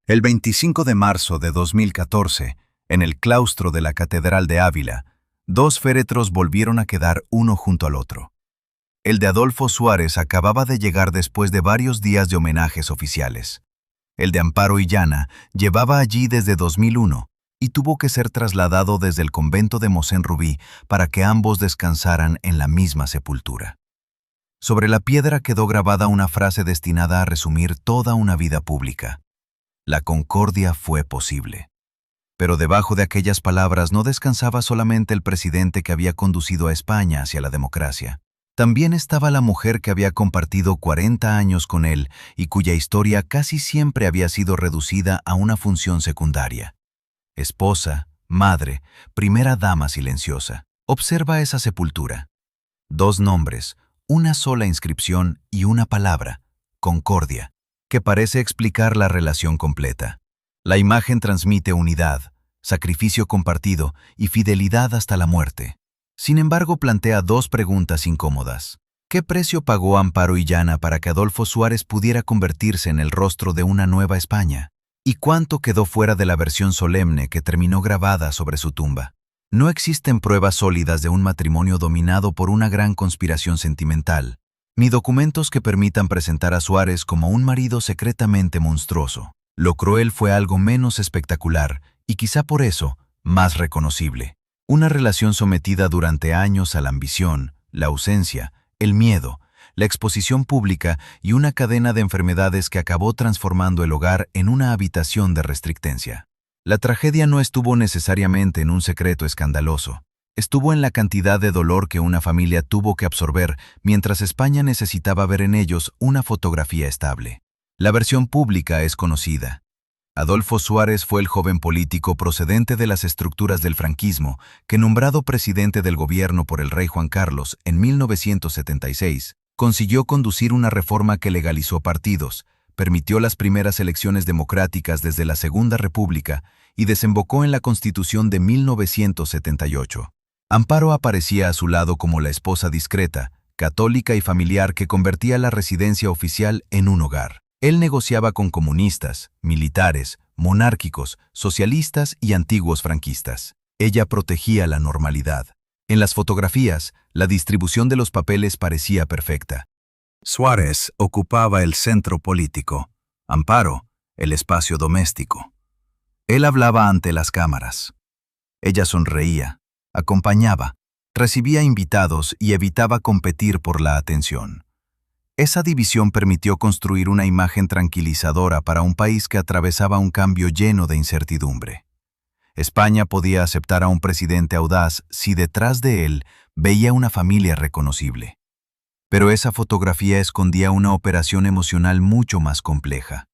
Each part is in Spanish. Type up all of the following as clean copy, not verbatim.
El 25 de marzo de 2014, en el claustro de la Catedral de Ávila, dos féretros volvieron a quedar uno junto al otro. El de Adolfo Suárez acababa de llegar después de varios días de homenajes oficiales. El de Amparo Illana llevaba allí desde 2001 y tuvo que ser trasladado desde el convento de Mosén Rubí para que ambos descansaran en la misma sepultura. Sobre la piedra quedó grabada una frase destinada a resumir toda una vida pública. La concordia fue posible. Pero debajo de aquellas palabras no descansaba solamente el presidente que había conducido a España hacia la democracia. También estaba la mujer que había compartido 40 años con él y cuya historia casi siempre había sido reducida a una función secundaria. Esposa, madre, primera dama silenciosa. Observa esa sepultura. Dos nombres, una sola inscripción y una palabra, concordia, que parece explicar la relación completa. La imagen transmite unidad, sacrificio compartido y fidelidad hasta la muerte. Sin embargo, plantea dos preguntas incómodas. ¿Qué precio pagó Amparo Illana para que Adolfo Suárez pudiera convertirse en el rostro de una nueva España? ¿Y cuánto quedó fuera de la versión solemne que terminó grabada sobre su tumba? No existen pruebas sólidas de un matrimonio dominado por una gran conspiración sentimental, ni documentos que permitan presentar a Suárez como un marido secretamente monstruoso. Lo cruel fue algo menos espectacular y quizá por eso más reconocible. Una relación sometida durante años a la ambición, la ausencia, el miedo, la exposición pública y una cadena de enfermedades que acabó transformando el hogar en una habitación de restrictencia. La tragedia no estuvo necesariamente en un secreto escandaloso. Estuvo en la cantidad de dolor que una familia tuvo que absorber mientras España necesitaba ver en ellos una fotografía estable. La versión pública es conocida. Adolfo Suárez fue el joven político procedente de las estructuras del franquismo que, nombrado presidente del gobierno por el rey Juan Carlos en 1976, consiguió conducir una reforma que legalizó partidos, permitió las primeras elecciones democráticas desde la Segunda República y desembocó en la Constitución de 1978. Amparo aparecía a su lado como la esposa discreta, católica y familiar que convertía la residencia oficial en un hogar. Él negociaba con comunistas, militares, monárquicos, socialistas y antiguos franquistas. Ella protegía la normalidad. En las fotografías, la distribución de los papeles parecía perfecta. Suárez ocupaba el centro político, Amparo, el espacio doméstico. Él hablaba ante las cámaras. Ella sonreía, acompañaba, recibía invitados y evitaba competir por la atención. Esa división permitió construir una imagen tranquilizadora para un país que atravesaba un cambio lleno de incertidumbre. España podía aceptar a un presidente audaz si detrás de él veía una familia reconocible. Pero esa fotografía escondía una operación emocional mucho más compleja.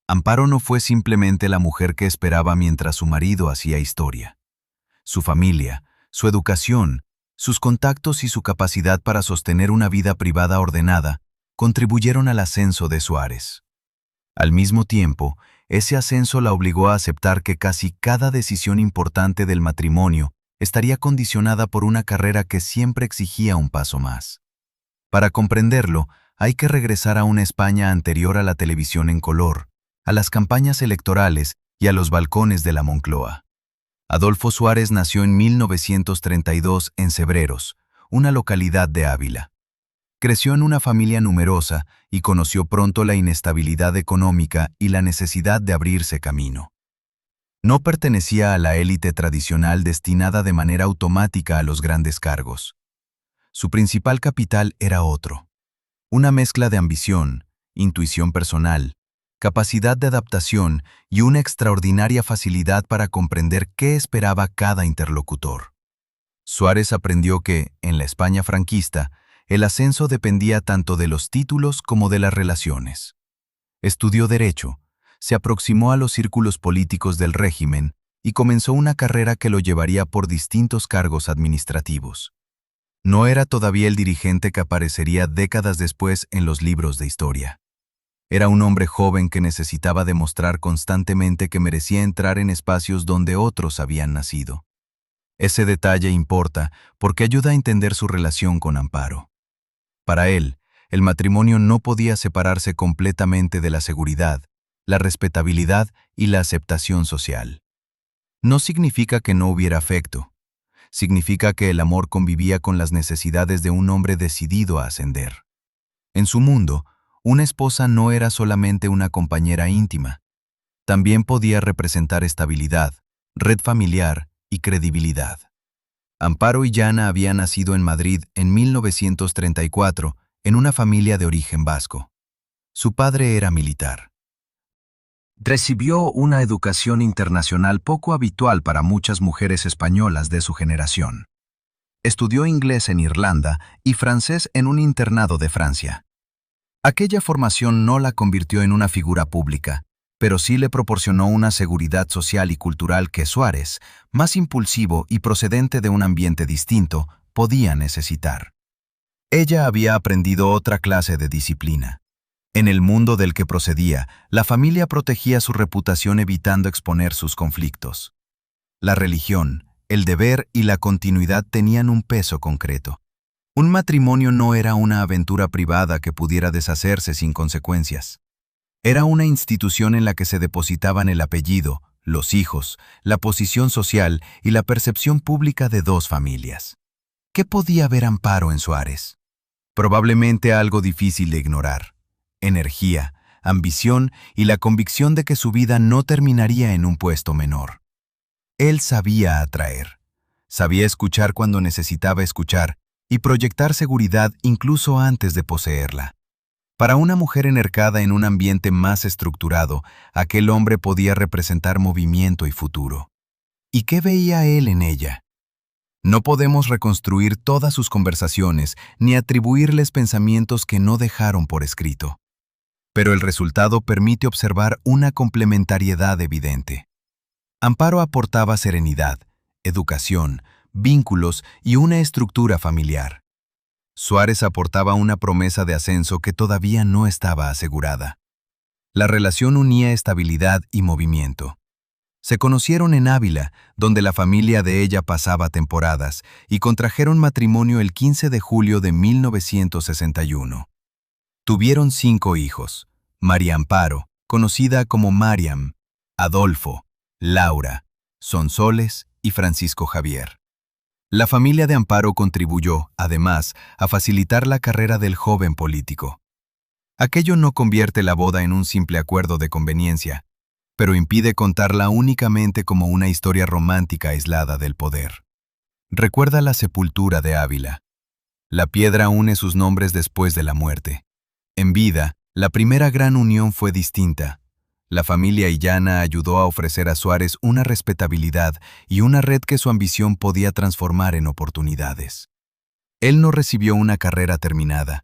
Amparo no fue simplemente la mujer que esperaba mientras su marido hacía historia. Su familia, su educación, sus contactos y su capacidad para sostener una vida privada ordenada contribuyeron al ascenso de Suárez. Al mismo tiempo, ese ascenso la obligó a aceptar que casi cada decisión importante del matrimonio estaría condicionada por una carrera que siempre exigía un paso más. Para comprenderlo, hay que regresar a una España anterior a la televisión en color, a las campañas electorales y a los balcones de la Moncloa. Adolfo Suárez nació en 1932 en Cebreros, una localidad de Ávila. Creció en una familia numerosa y conoció pronto la inestabilidad económica y la necesidad de abrirse camino. No pertenecía a la élite tradicional destinada de manera automática a los grandes cargos. Su principal capital era otro. Una mezcla de ambición, intuición personal, capacidad de adaptación y una extraordinaria facilidad para comprender qué esperaba cada interlocutor. Suárez aprendió que, en la España franquista, el ascenso dependía tanto de los títulos como de las relaciones. Estudió Derecho, se aproximó a los círculos políticos del régimen y comenzó una carrera que lo llevaría por distintos cargos administrativos. No era todavía el dirigente que aparecería décadas después en los libros de historia. Era un hombre joven que necesitaba demostrar constantemente que merecía entrar en espacios donde otros habían nacido. Ese detalle importa porque ayuda a entender su relación con Amparo. Para él, el matrimonio no podía separarse completamente de la seguridad, la respetabilidad y la aceptación social. No significa que no hubiera afecto. Significa que el amor convivía con las necesidades de un hombre decidido a ascender. En su mundo, una esposa no era solamente una compañera íntima. También podía representar estabilidad, red familiar y credibilidad. Amparo Illana había nacido en Madrid en 1934 en una familia de origen vasco. Su padre era militar. Recibió una educación internacional poco habitual para muchas mujeres españolas de su generación. Estudió inglés en Irlanda y francés en un internado de Francia. Aquella formación no la convirtió en una figura pública, pero sí le proporcionó una seguridad social y cultural que Suárez, más impulsivo y procedente de un ambiente distinto, podía necesitar. Ella había aprendido otra clase de disciplina. En el mundo del que procedía, la familia protegía su reputación evitando exponer sus conflictos. La religión, el deber y la continuidad tenían un peso concreto. Un matrimonio no era una aventura privada que pudiera deshacerse sin consecuencias. Era una institución en la que se depositaban el apellido, los hijos, la posición social y la percepción pública de dos familias. ¿Qué podía ver Amparo en Suárez? Probablemente algo difícil de ignorar. Energía, ambición y la convicción de que su vida no terminaría en un puesto menor. Él sabía atraer. Sabía escuchar cuando necesitaba escuchar y proyectar seguridad incluso antes de poseerla. Para una mujer encercada en un ambiente más estructurado, aquel hombre podía representar movimiento y futuro. ¿Y qué veía él en ella? No podemos reconstruir todas sus conversaciones ni atribuirles pensamientos que no dejaron por escrito. Pero el resultado permite observar una complementariedad evidente. Amparo aportaba serenidad, educación, vínculos y una estructura familiar. Suárez aportaba una promesa de ascenso que todavía no estaba asegurada. La relación unía estabilidad y movimiento. Se conocieron en Ávila, donde la familia de ella pasaba temporadas, y contrajeron matrimonio el 15 de julio de 1961. Tuvieron 5 hijos: María Amparo, conocida como Mariam, Adolfo, Laura, Sonsoles y Francisco Javier. La familia de Amparo contribuyó, además, a facilitar la carrera del joven político. Aquello no convierte la boda en un simple acuerdo de conveniencia, pero impide contarla únicamente como una historia romántica aislada del poder. Recuerda la sepultura de Ávila. La piedra une sus nombres después de la muerte. En vida, la primera gran unión fue distinta. La familia Illana ayudó a ofrecer a Suárez una respetabilidad y una red que su ambición podía transformar en oportunidades. Él no recibió una carrera terminada.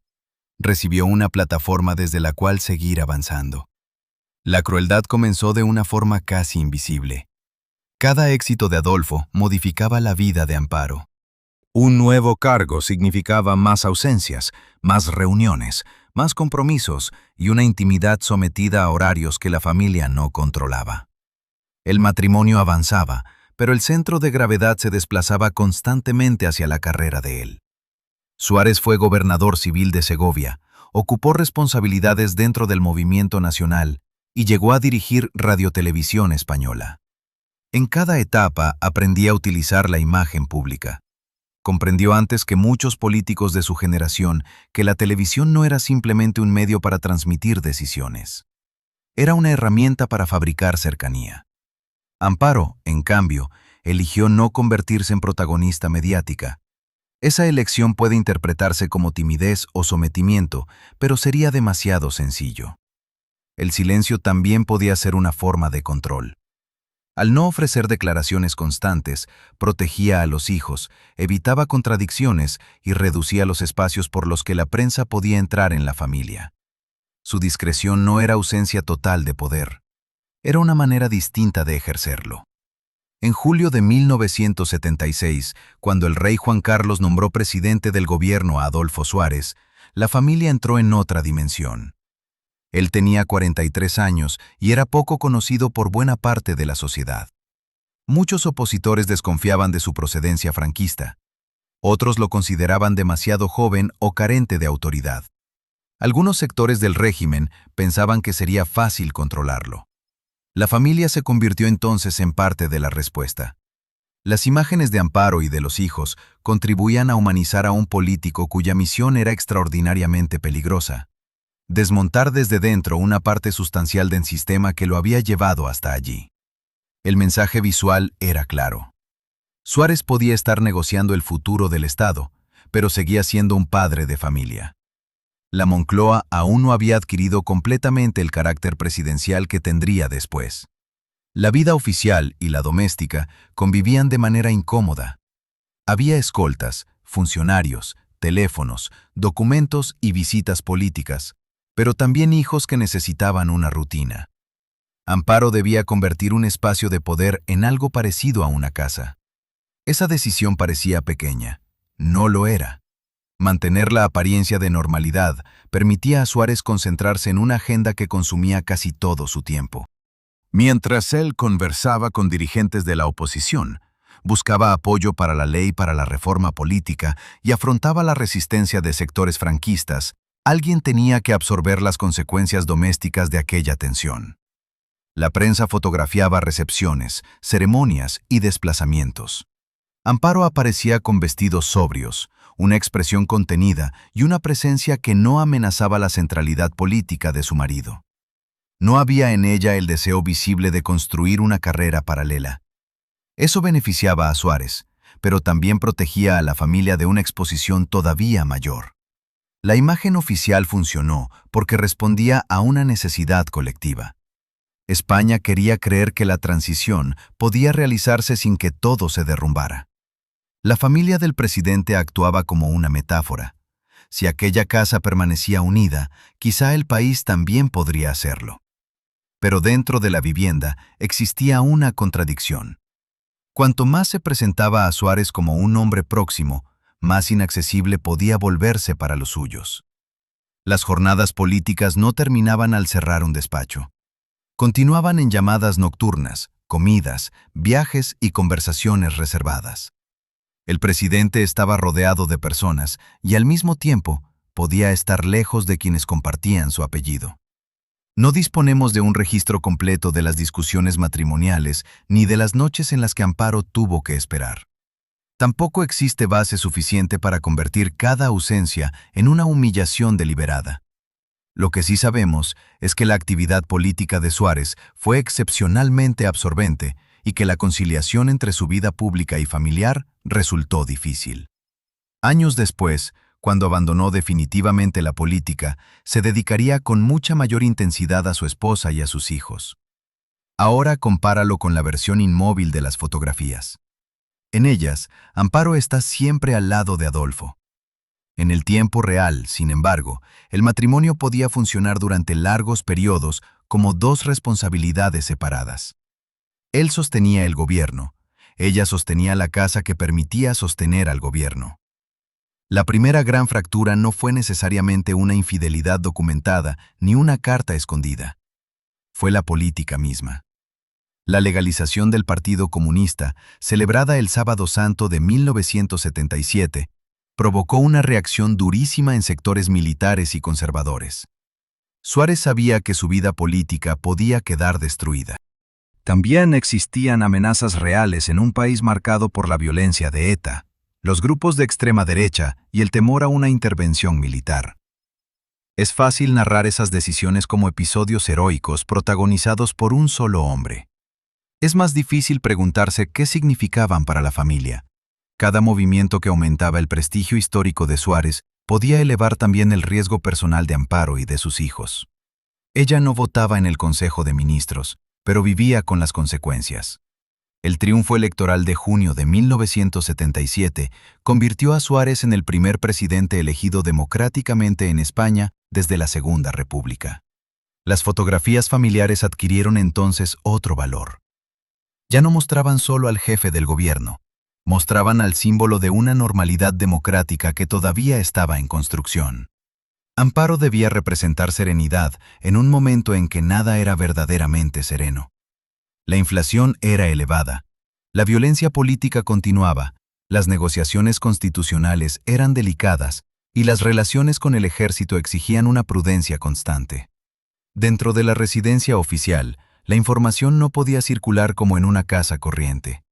Recibió una plataforma desde la cual seguir avanzando. La crueldad comenzó de una forma casi invisible. Cada éxito de Adolfo modificaba la vida de Amparo. Un nuevo cargo significaba más ausencias, más reuniones, más compromisos y una intimidad sometida a horarios que la familia no controlaba. El matrimonio avanzaba, pero el centro de gravedad se desplazaba constantemente hacia la carrera de él. Suárez fue gobernador civil de Segovia, ocupó responsabilidades dentro del movimiento nacional y llegó a dirigir Radiotelevisión Española. En cada etapa aprendía a utilizar la imagen pública. Comprendió antes que muchos políticos de su generación que la televisión no era simplemente un medio para transmitir decisiones. Era una herramienta para fabricar cercanía. Amparo, en cambio, eligió no convertirse en protagonista mediática. Esa elección puede interpretarse como timidez o sometimiento, pero sería demasiado sencillo. El silencio también podía ser una forma de control. Al no ofrecer declaraciones constantes, protegía a los hijos, evitaba contradicciones y reducía los espacios por los que la prensa podía entrar en la familia. Su discreción no era ausencia total de poder. Era una manera distinta de ejercerlo. En julio de 1976, cuando el rey Juan Carlos nombró presidente del gobierno a Adolfo Suárez, la familia entró en otra dimensión. Él tenía 43 años y era poco conocido por buena parte de la sociedad. Muchos opositores desconfiaban de su procedencia franquista. Otros lo consideraban demasiado joven o carente de autoridad. Algunos sectores del régimen pensaban que sería fácil controlarlo. La familia se convirtió entonces en parte de la respuesta. Las imágenes de Amparo y de los hijos contribuían a humanizar a un político cuya misión era extraordinariamente peligrosa: desmontar desde dentro una parte sustancial del sistema que lo había llevado hasta allí. El mensaje visual era claro. Suárez podía estar negociando el futuro del Estado, pero seguía siendo un padre de familia. La Moncloa aún no había adquirido completamente el carácter presidencial que tendría después. La vida oficial y la doméstica convivían de manera incómoda. Había escoltas, funcionarios, teléfonos, documentos y visitas políticas, pero también hijos que necesitaban una rutina. Amparo debía convertir un espacio de poder en algo parecido a una casa. Esa decisión parecía pequeña. No lo era. Mantener la apariencia de normalidad permitía a Suárez concentrarse en una agenda que consumía casi todo su tiempo. Mientras él conversaba con dirigentes de la oposición, buscaba apoyo para la ley para la reforma política y afrontaba la resistencia de sectores franquistas, alguien tenía que absorber las consecuencias domésticas de aquella tensión. La prensa fotografiaba recepciones, ceremonias y desplazamientos. Amparo aparecía con vestidos sobrios, una expresión contenida y una presencia que no amenazaba la centralidad política de su marido. No había en ella el deseo visible de construir una carrera paralela. Eso beneficiaba a Suárez, pero también protegía a la familia de una exposición todavía mayor. La imagen oficial funcionó porque respondía a una necesidad colectiva. España quería creer que la transición podía realizarse sin que todo se derrumbara. La familia del presidente actuaba como una metáfora. Si aquella casa permanecía unida, quizá el país también podría hacerlo. Pero dentro de la vivienda existía una contradicción. Cuanto más se presentaba a Suárez como un hombre próximo, más inaccesible podía volverse para los suyos. Las jornadas políticas no terminaban al cerrar un despacho. Continuaban en llamadas nocturnas, comidas, viajes y conversaciones reservadas. El presidente estaba rodeado de personas y al mismo tiempo podía estar lejos de quienes compartían su apellido. No disponemos de un registro completo de las discusiones matrimoniales ni de las noches en las que Amparo tuvo que esperar. Tampoco existe base suficiente para convertir cada ausencia en una humillación deliberada. Lo que sí sabemos es que la actividad política de Suárez fue excepcionalmente absorbente y que la conciliación entre su vida pública y familiar resultó difícil. Años después, cuando abandonó definitivamente la política, se dedicaría con mucha mayor intensidad a su esposa y a sus hijos. Ahora compáralo con la versión inmóvil de las fotografías. En ellas, Amparo está siempre al lado de Adolfo. En el tiempo real, sin embargo, el matrimonio podía funcionar durante largos periodos como dos responsabilidades separadas. Él sostenía el gobierno, ella sostenía la casa que permitía sostener al gobierno. La primera gran fractura no fue necesariamente una infidelidad documentada ni una carta escondida. Fue la política misma. La legalización del Partido Comunista, celebrada el Sábado Santo de 1977, provocó una reacción durísima en sectores militares y conservadores. Suárez sabía que su vida política podía quedar destruida. También existían amenazas reales en un país marcado por la violencia de ETA, los grupos de extrema derecha y el temor a una intervención militar. Es fácil narrar esas decisiones como episodios heroicos protagonizados por un solo hombre. Es más difícil preguntarse qué significaban para la familia. Cada movimiento que aumentaba el prestigio histórico de Suárez podía elevar también el riesgo personal de Amparo y de sus hijos. Ella no votaba en el Consejo de Ministros, pero vivía con las consecuencias. El triunfo electoral de junio de 1977 convirtió a Suárez en el primer presidente elegido democráticamente en España desde la Segunda República. Las fotografías familiares adquirieron entonces otro valor. Ya no mostraban solo al jefe del gobierno, mostraban al símbolo de una normalidad democrática que todavía estaba en construcción. Amparo debía representar serenidad en un momento en que nada era verdaderamente sereno. La inflación era elevada, la violencia política continuaba, las negociaciones constitucionales eran delicadas y las relaciones con el ejército exigían una prudencia constante. Dentro de la residencia oficial, la información no podía circular como en una casa corriente.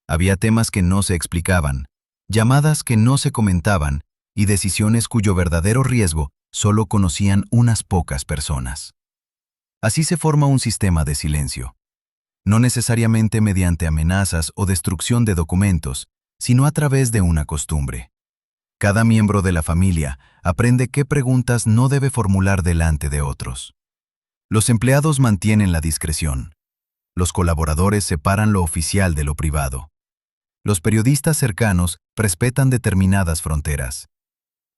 Había temas que no se explicaban, llamadas que no se comentaban y decisiones cuyo verdadero riesgo solo conocían unas pocas personas. Así se forma un sistema de silencio. No necesariamente mediante amenazas o destrucción de documentos, sino a través de una costumbre. Cada miembro de la familia aprende qué preguntas no debe formular delante de otros. Los empleados mantienen la discreción. Los colaboradores separan lo oficial de lo privado. Los periodistas cercanos respetan determinadas fronteras.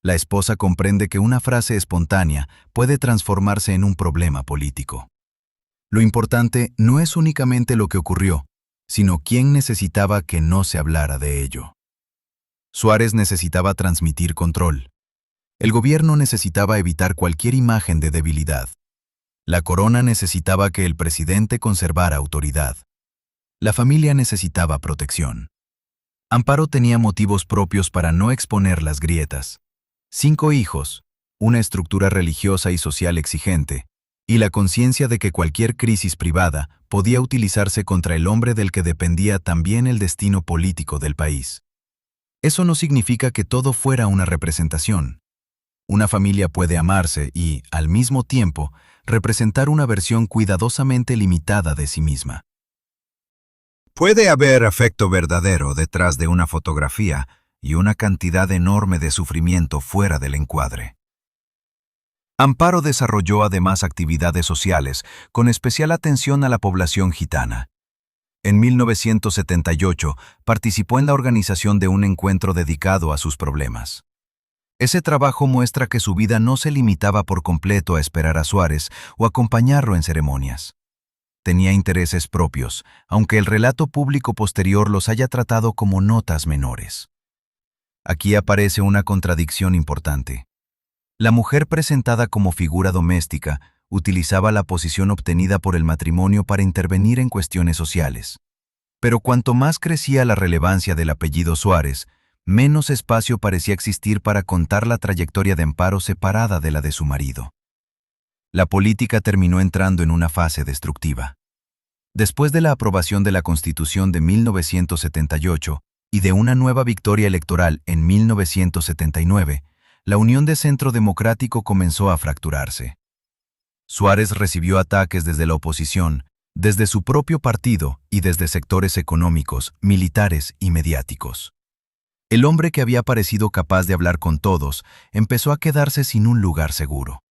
La esposa comprende que una frase espontánea puede transformarse en un problema político. Lo importante no es únicamente lo que ocurrió, sino quién necesitaba que no se hablara de ello. Suárez necesitaba transmitir control. El gobierno necesitaba evitar cualquier imagen de debilidad. La corona necesitaba que el presidente conservara autoridad. La familia necesitaba protección. Amparo tenía motivos propios para no exponer las grietas. 5 hijos, una estructura religiosa y social exigente, y la conciencia de que cualquier crisis privada podía utilizarse contra el hombre del que dependía también el destino político del país. Eso no significa que todo fuera una representación. Una familia puede amarse y, al mismo tiempo, representar una versión cuidadosamente limitada de sí misma. Puede haber afecto verdadero detrás de una fotografía y una cantidad enorme de sufrimiento fuera del encuadre. Amparo desarrolló además actividades sociales, con especial atención a la población gitana. En 1978 participó en la organización de un encuentro dedicado a sus problemas. Ese trabajo muestra que su vida no se limitaba por completo a esperar a Suárez o acompañarlo en ceremonias. Tenía intereses propios, aunque el relato público posterior los haya tratado como notas menores. Aquí aparece una contradicción importante. La mujer presentada como figura doméstica utilizaba la posición obtenida por el matrimonio para intervenir en cuestiones sociales. Pero cuanto más crecía la relevancia del apellido Suárez, menos espacio parecía existir para contar la trayectoria de Amparo separada de la de su marido. La política terminó entrando en una fase destructiva. Después de la aprobación de la Constitución de 1978 y de una nueva victoria electoral en 1979, la Unión de Centro Democrático comenzó a fracturarse. Suárez recibió ataques desde la oposición, desde su propio partido y desde sectores económicos, militares y mediáticos. El hombre que había parecido capaz de hablar con todos empezó a quedarse sin un lugar seguro.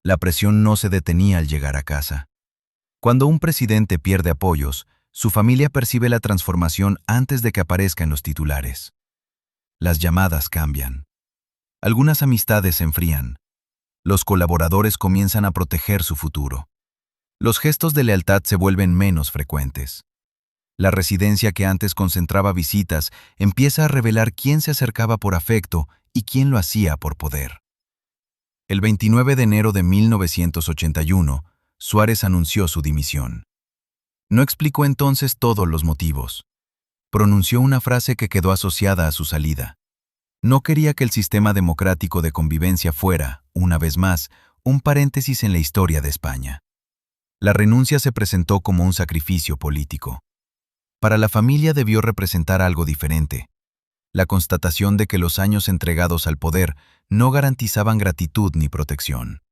La presión no se detenía al llegar a casa. Cuando un presidente pierde apoyos, su familia percibe la transformación antes de que aparezca en los titulares. Las llamadas cambian. Algunas amistades se enfrían. Los colaboradores comienzan a proteger su futuro. Los gestos de lealtad se vuelven menos frecuentes. La residencia que antes concentraba visitas empieza a revelar quién se acercaba por afecto y quién lo hacía por poder. El 29 de enero de 1981, Suárez anunció su dimisión. No explicó entonces todos los motivos. Pronunció una frase que quedó asociada a su salida. No quería que el sistema democrático de convivencia fuera, una vez más, un paréntesis en la historia de España. La renuncia se presentó como un sacrificio político. Para la familia debió representar algo diferente. La constatación de que los años entregados al poder no garantizaban gratitud ni protección.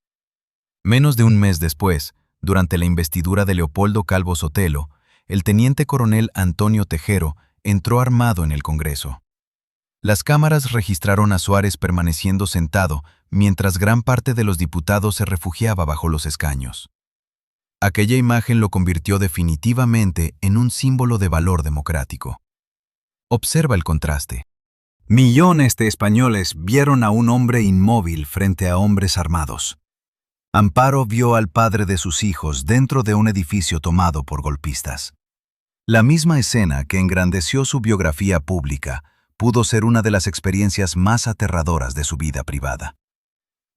Menos de un mes después, durante la investidura de Leopoldo Calvo Sotelo, el teniente coronel Antonio Tejero entró armado en el Congreso. Las cámaras registraron a Suárez permaneciendo sentado mientras gran parte de los diputados se refugiaba bajo los escaños. Aquella imagen lo convirtió definitivamente en un símbolo de valor democrático. Observa el contraste. Millones de españoles vieron a un hombre inmóvil frente a hombres armados. Amparo vio al padre de sus hijos dentro de un edificio tomado por golpistas. La misma escena que engrandeció su biografía pública pudo ser una de las experiencias más aterradoras de su vida privada.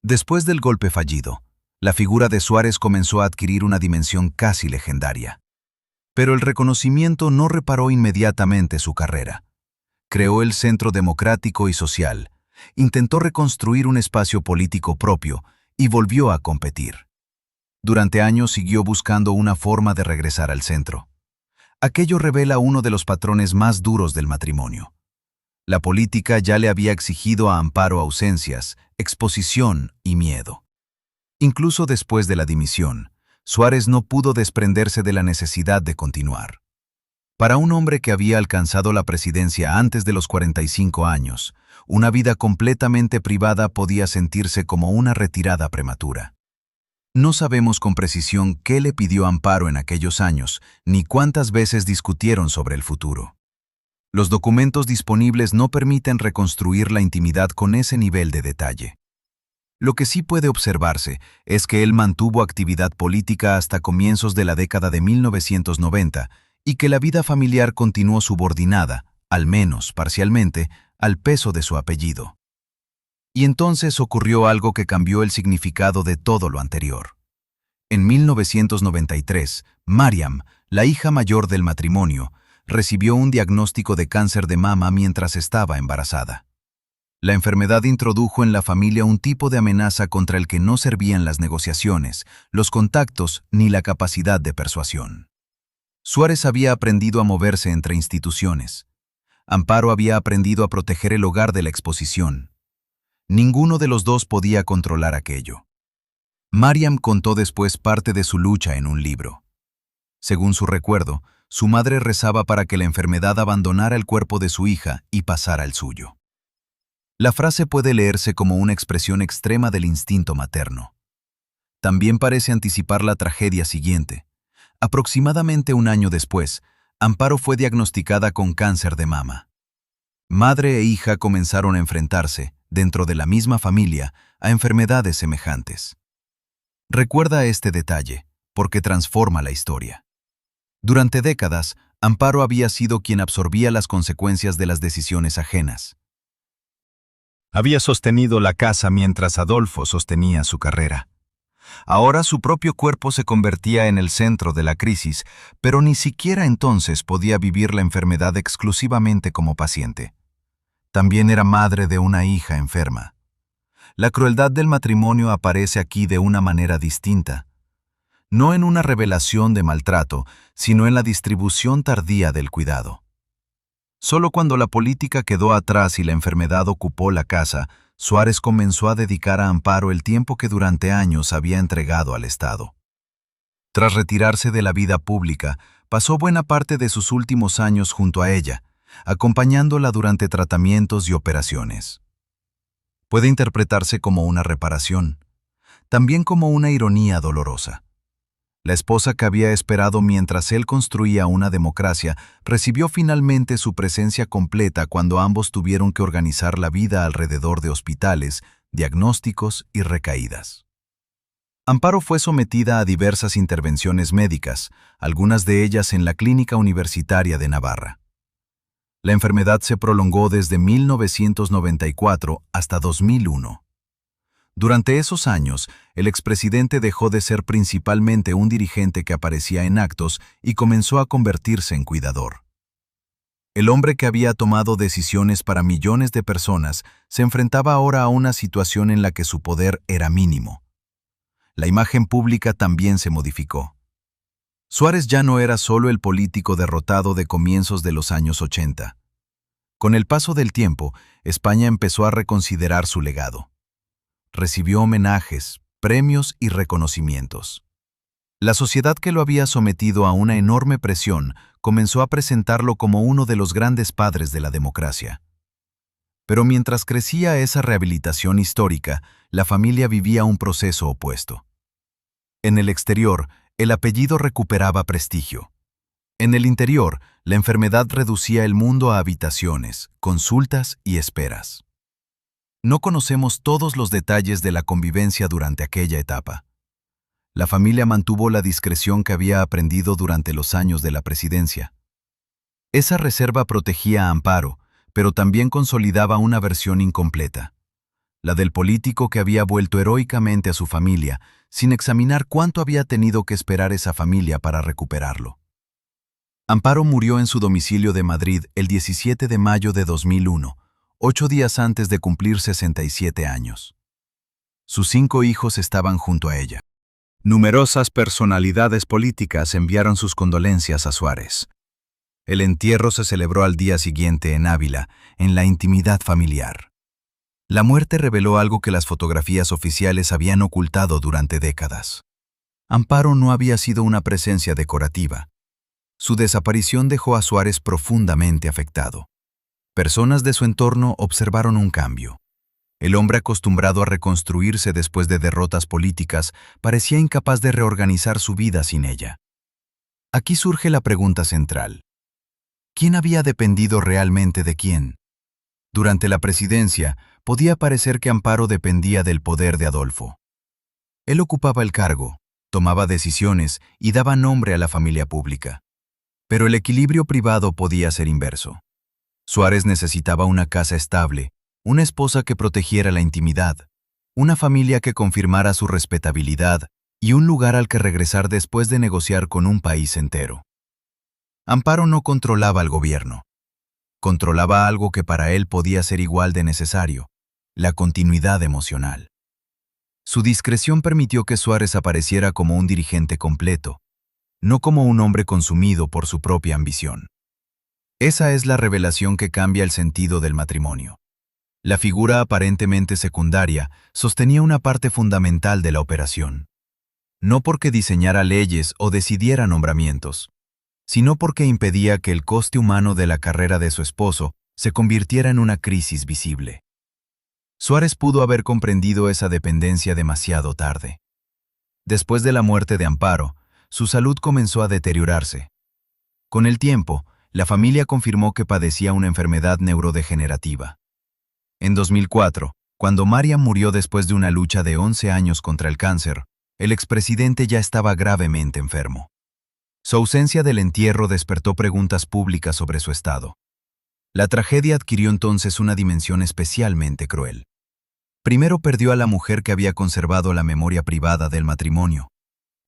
Después del golpe fallido, la figura de Suárez comenzó a adquirir una dimensión casi legendaria. Pero el reconocimiento no reparó inmediatamente su carrera. Creó el Centro Democrático y Social, intentó reconstruir un espacio político propio y volvió a competir. Durante años siguió buscando una forma de regresar al centro. Aquello revela uno de los patrones más duros del matrimonio. La política ya le había exigido a Amparo ausencias, exposición y miedo. Incluso después de la dimisión, Suárez no pudo desprenderse de la necesidad de continuar. Para un hombre que había alcanzado la presidencia antes de los 45 años, una vida completamente privada podía sentirse como una retirada prematura. No sabemos con precisión qué le pidió Amparo en aquellos años, ni cuántas veces discutieron sobre el futuro. Los documentos disponibles no permiten reconstruir la intimidad con ese nivel de detalle. Lo que sí puede observarse es que él mantuvo actividad política hasta comienzos de la década de 1990 y que la vida familiar continuó subordinada, al menos parcialmente, al peso de su apellido. Y entonces ocurrió algo que cambió el significado de todo lo anterior. En 1993, Mariam, la hija mayor del matrimonio, recibió un diagnóstico de cáncer de mama mientras estaba embarazada. La enfermedad introdujo en la familia un tipo de amenaza contra el que no servían las negociaciones, los contactos ni la capacidad de persuasión. Suárez había aprendido a moverse entre instituciones. Amparo había aprendido a proteger el hogar de la exposición. Ninguno de los dos podía controlar aquello. Mariam contó después parte de su lucha en un libro. Según su recuerdo, su madre rezaba para que la enfermedad abandonara el cuerpo de su hija y pasara al suyo. La frase puede leerse como una expresión extrema del instinto materno. También parece anticipar la tragedia siguiente. Aproximadamente un año después, Amparo fue diagnosticada con cáncer de mama. Madre e hija comenzaron a enfrentarse, dentro de la misma familia, a enfermedades semejantes. Recuerda este detalle, porque transforma la historia. Durante décadas, Amparo había sido quien absorbía las consecuencias de las decisiones ajenas. Había sostenido la casa mientras Adolfo sostenía su carrera. Ahora su propio cuerpo se convertía en el centro de la crisis, pero ni siquiera entonces podía vivir la enfermedad exclusivamente como paciente. También era madre de una hija enferma. La crueldad del matrimonio aparece aquí de una manera distinta. No en una revelación de maltrato, sino en la distribución tardía del cuidado. Solo cuando la política quedó atrás y la enfermedad ocupó la casa, Suárez comenzó a dedicar a Amparo el tiempo que durante años había entregado al Estado. Tras retirarse de la vida pública, pasó buena parte de sus últimos años junto a ella, acompañándola durante tratamientos y operaciones. Puede interpretarse como una reparación, también como una ironía dolorosa. La esposa que había esperado mientras él construía una democracia recibió finalmente su presencia completa cuando ambos tuvieron que organizar la vida alrededor de hospitales, diagnósticos y recaídas. Amparo fue sometida a diversas intervenciones médicas, algunas de ellas en la Clínica Universitaria de Navarra. La enfermedad se prolongó desde 1994 hasta 2001. Durante esos años, el expresidente dejó de ser principalmente un dirigente que aparecía en actos y comenzó a convertirse en cuidador. El hombre que había tomado decisiones para millones de personas se enfrentaba ahora a una situación en la que su poder era mínimo. La imagen pública también se modificó. Suárez ya no era solo el político derrotado de comienzos de los años 80. Con el paso del tiempo, España empezó a reconsiderar su legado. Recibió homenajes, premios y reconocimientos. La sociedad que lo había sometido a una enorme presión comenzó a presentarlo como uno de los grandes padres de la democracia. Pero mientras crecía esa rehabilitación histórica, la familia vivía un proceso opuesto. En el exterior, el apellido recuperaba prestigio. En el interior, la enfermedad reducía el mundo a habitaciones, consultas y esperas. No conocemos todos los detalles de la convivencia durante aquella etapa. La familia mantuvo la discreción que había aprendido durante los años de la presidencia. Esa reserva protegía a Amparo, pero también consolidaba una versión incompleta. La del político que había vuelto heroicamente a su familia, sin examinar cuánto había tenido que esperar esa familia para recuperarlo. Amparo murió en su domicilio de Madrid el 17 de mayo de 2001, 8 días antes de cumplir 67 años. Sus 5 hijos estaban junto a ella. Numerosas personalidades políticas enviaron sus condolencias a Suárez. El entierro se celebró al día siguiente en Ávila, en la intimidad familiar. La muerte reveló algo que las fotografías oficiales habían ocultado durante décadas. Amparo no había sido una presencia decorativa. Su desaparición dejó a Suárez profundamente afectado. Personas de su entorno observaron un cambio. El hombre acostumbrado a reconstruirse después de derrotas políticas parecía incapaz de reorganizar su vida sin ella. Aquí surge la pregunta central. ¿Quién había dependido realmente de quién? Durante la presidencia, podía parecer que Amparo dependía del poder de Adolfo. Él ocupaba el cargo, tomaba decisiones y daba nombre a la familia pública. Pero el equilibrio privado podía ser inverso. Suárez necesitaba una casa estable, una esposa que protegiera la intimidad, una familia que confirmara su respetabilidad y un lugar al que regresar después de negociar con un país entero. Amparo no controlaba al gobierno. Controlaba algo que para él podía ser igual de necesario, la continuidad emocional. Su discreción permitió que Suárez apareciera como un dirigente completo, no como un hombre consumido por su propia ambición. Esa es la revelación que cambia el sentido del matrimonio. La figura aparentemente secundaria sostenía una parte fundamental de la operación. No porque diseñara leyes o decidiera nombramientos, sino porque impedía que el coste humano de la carrera de su esposo se convirtiera en una crisis visible. Suárez pudo haber comprendido esa dependencia demasiado tarde. Después de la muerte de Amparo, su salud comenzó a deteriorarse. Con el tiempo, la familia confirmó que padecía una enfermedad neurodegenerativa. En 2004, cuando María murió después de una lucha de 11 años contra el cáncer, el expresidente ya estaba gravemente enfermo. Su ausencia del entierro despertó preguntas públicas sobre su estado. La tragedia adquirió entonces una dimensión especialmente cruel. Primero perdió a la mujer que había conservado la memoria privada del matrimonio.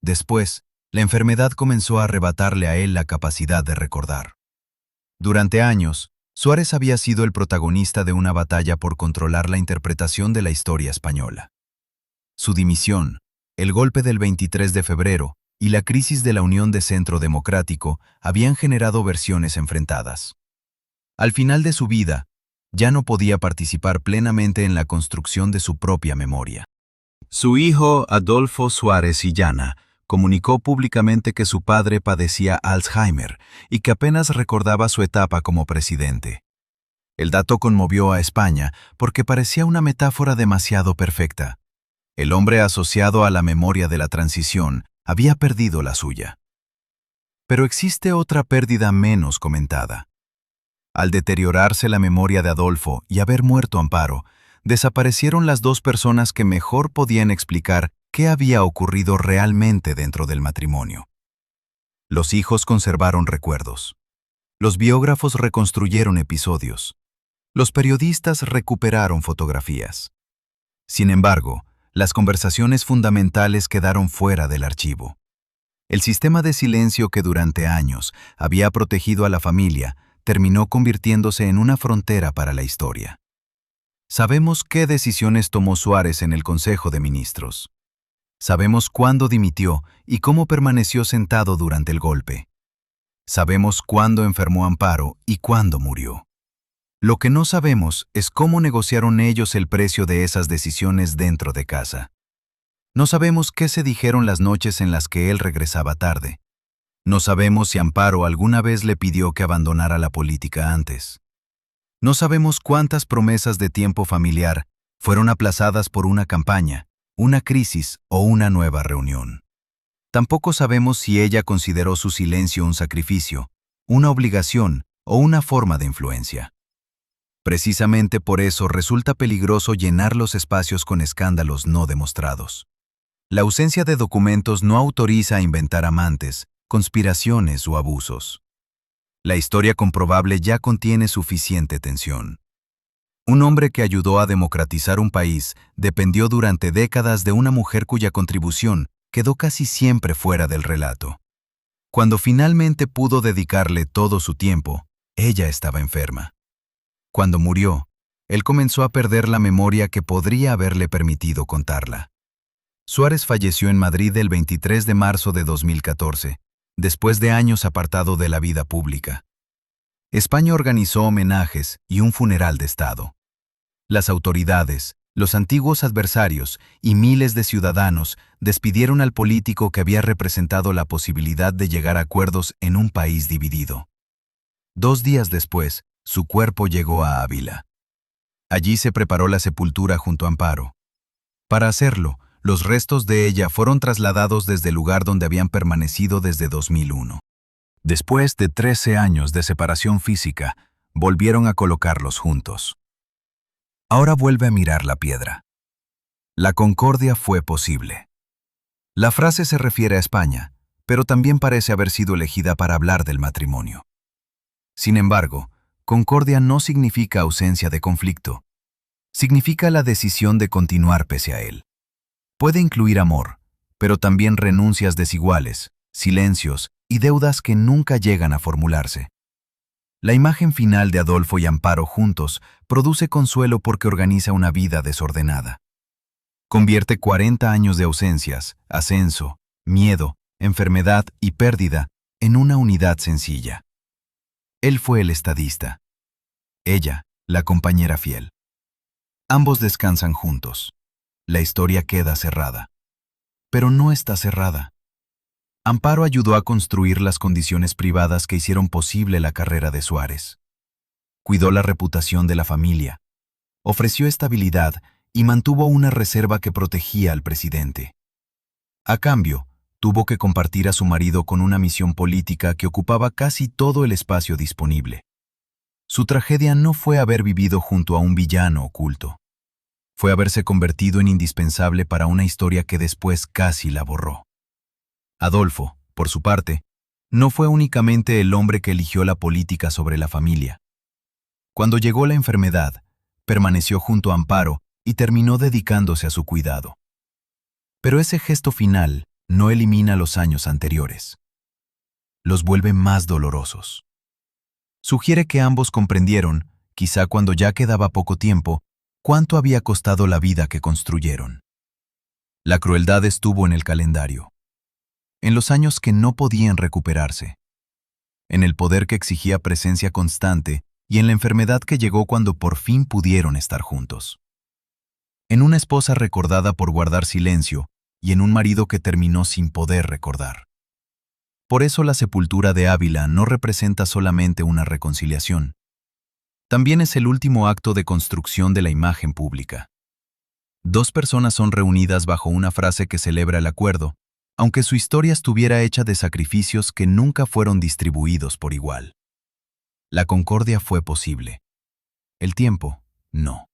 Después, la enfermedad comenzó a arrebatarle a él la capacidad de recordar. Durante años, Suárez había sido el protagonista de una batalla por controlar la interpretación de la historia española. Su dimisión, el golpe del 23 de febrero y la crisis de la Unión de Centro Democrático habían generado versiones enfrentadas. Al final de su vida, ya no podía participar plenamente en la construcción de su propia memoria. Su hijo, Adolfo Suárez Illana, comunicó públicamente que su padre padecía Alzheimer y que apenas recordaba su etapa como presidente. El dato conmovió a España porque parecía una metáfora demasiado perfecta. El hombre asociado a la memoria de la transición había perdido la suya. Pero existe otra pérdida menos comentada. Al deteriorarse la memoria de Adolfo y haber muerto Amparo, desaparecieron las dos personas que mejor podían explicar qué había ocurrido realmente dentro del matrimonio. Los hijos conservaron recuerdos. Los biógrafos reconstruyeron episodios. Los periodistas recuperaron fotografías. Sin embargo, las conversaciones fundamentales quedaron fuera del archivo. El sistema de silencio que durante años había protegido a la familia terminó convirtiéndose en una frontera para la historia. Sabemos qué decisiones tomó Suárez en el Consejo de Ministros. Sabemos cuándo dimitió y cómo permaneció sentado durante el golpe. Sabemos cuándo enfermó Amparo y cuándo murió. Lo que no sabemos es cómo negociaron ellos el precio de esas decisiones dentro de casa. No sabemos qué se dijeron las noches en las que él regresaba tarde. No sabemos si Amparo alguna vez le pidió que abandonara la política antes. No sabemos cuántas promesas de tiempo familiar fueron aplazadas por una campaña, una crisis o una nueva reunión. Tampoco sabemos si ella consideró su silencio un sacrificio, una obligación o una forma de influencia. Precisamente por eso resulta peligroso llenar los espacios con escándalos no demostrados. La ausencia de documentos no autoriza a inventar amantes, conspiraciones o abusos. La historia comprobable ya contiene suficiente tensión. Un hombre que ayudó a democratizar un país dependió durante décadas de una mujer cuya contribución quedó casi siempre fuera del relato. Cuando finalmente pudo dedicarle todo su tiempo, ella estaba enferma. Cuando murió, Él comenzó a perder la memoria que podría haberle permitido contarla. Suárez falleció en Madrid el 23 de marzo de 2014, después de años apartado de la vida pública. España organizó homenajes y un funeral de Estado. Las autoridades, los antiguos adversarios y miles de ciudadanos despidieron al político que había representado la posibilidad de llegar a acuerdos en un país dividido. 2 días después, su cuerpo llegó a Ávila. Allí se preparó la sepultura junto a Amparo. Para hacerlo, los restos de ella fueron trasladados desde el lugar donde habían permanecido desde 2001. Después de 13 años de separación física, volvieron a colocarlos juntos. Ahora vuelve a mirar la piedra. La concordia fue posible. La frase se refiere a España, pero también parece haber sido elegida para hablar del matrimonio. Sin embargo, concordia no significa ausencia de conflicto. Significa la decisión de continuar pese a él. Puede incluir amor, pero también renuncias desiguales, silencios y deudas que nunca llegan a formularse. La imagen final de Adolfo y Amparo juntos produce consuelo porque organiza una vida desordenada. Convierte 40 años de ausencias, ascenso, miedo, enfermedad y pérdida en una unidad sencilla. Él fue el estadista. Ella, la compañera fiel. Ambos descansan juntos. La historia queda cerrada. Pero no está cerrada. Amparo ayudó a construir las condiciones privadas que hicieron posible la carrera de Suárez. Cuidó la reputación de la familia, ofreció estabilidad y mantuvo una reserva que protegía al presidente. A cambio, tuvo que compartir a su marido con una misión política que ocupaba casi todo el espacio disponible. Su tragedia no fue haber vivido junto a un villano oculto. Fue haberse convertido en indispensable para una historia que después casi la borró. Adolfo, por su parte, no fue únicamente el hombre que eligió la política sobre la familia. Cuando llegó la enfermedad, permaneció junto a Amparo y terminó dedicándose a su cuidado. Pero ese gesto final no elimina los años anteriores. Los vuelve más dolorosos. Sugiere que ambos comprendieron, quizá cuando ya quedaba poco tiempo, cuánto había costado la vida que construyeron. La crueldad estuvo en el calendario, en los años que no podían recuperarse, en el poder que exigía presencia constante y en la enfermedad que llegó cuando por fin pudieron estar juntos. En una esposa recordada por guardar silencio y en un marido que terminó sin poder recordar. Por eso la sepultura de Ávila no representa solamente una reconciliación. También es el último acto de construcción de la imagen pública. 2 personas son reunidas bajo una frase que celebra el acuerdo, aunque su historia estuviera hecha de sacrificios que nunca fueron distribuidos por igual. La concordia fue posible. El tiempo, no.